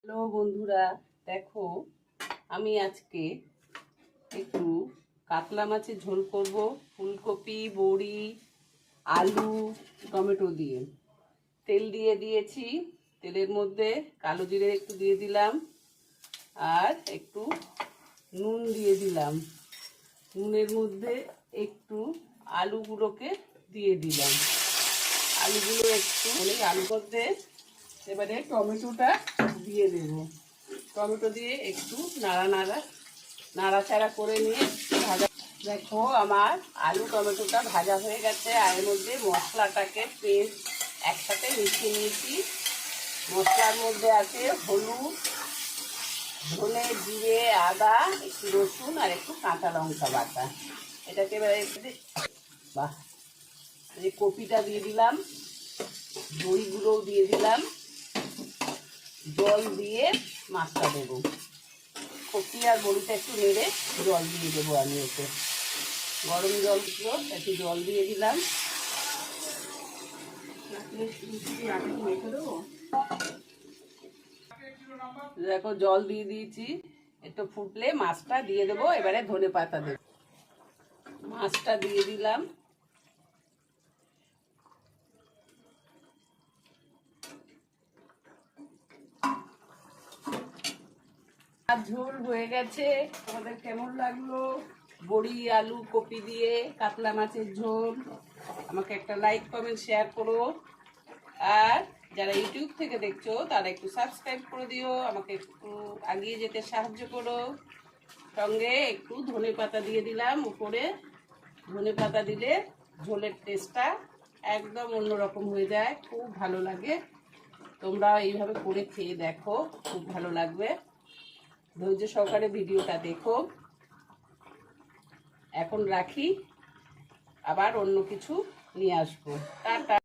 Hello বন্ধুরা, দেখো আমি আজকে একটু কাতলা মাছের ঝোল করব। ফুলকপি, বড়ি, আলু, টমেটো দিয়ে তেল দিয়ে দিয়েছি। তেলের মধ্যে কালো জিরে একটু দিয়ে দিলাম আর একটু নুন দিয়ে দিলাম। নুনের মধ্যে একটু আলুগুলোকে দিয়ে দিলাম। আলুগুলো একটু আলুর মধ্যে এবারে টমেটোটা দিয়ে দেব। টমেটো দিয়ে একটু নাড়াচাড়া করে নিয়ে ভাজা। দেখো আমার আলু টমেটোটা ভাজা হয়ে গেছে। আর এর মধ্যে মশলাটাকে পেস্ট একসাথে মিশিয়ে নিয়েছি। মশলার মধ্যে আছে হলুদ, ধনে, জিরে, আদা, একটু রসুন আর একটু কাঁচা লঙ্কা বাটা। এটাকে এবারে বাহ, এই কপিটা দিয়ে দিলাম, বড়িগুলোও দিয়ে দিলাম, জল দিয়ে মাছটা দেবো। কপি আর বড়িটা একটু নেড়ে জল দিয়ে দেবো। আমি এতে গরম জল ছিল, একটু জল দিয়ে দিলাম। দেখো জল দিয়ে দিয়েছি, একটু ফুটলে মাছটা দিয়ে দেবো। এবারে ধনে পাতা দেবো। মাছটা দিয়ে দিলাম। আর ঝোল হয়ে গেছে। তোমাদের কেমন লাগলো? বড়ি, আলু, কপি দিয়ে কাতলা মাছের ঝোল। আমাকে একটা লাইক, কমেন্ট, শেয়ার করো। আর যারা ইউটিউব থেকে দেখছো তারা একটু সাবস্ক্রাইব করে দিও, আমাকে একটু এগিয়ে যেতে সাহায্য করো। সঙ্গে একটু ধনে পাতা দিয়ে দিলাম উপরে। ধনে পাতা দিলে ঝোলের টেস্টটা একদম অন্যরকম হয়ে যায়, খুব ভালো লাগে। তোমরা এইভাবে করে খেয়ে দেখো, খুব ভালো লাগবে। ধৈর্য সহকারে ভিডিওটা দেখো। এখন রাখি, আবার অন্য কিছু নিয়ে আসবো। টাটা।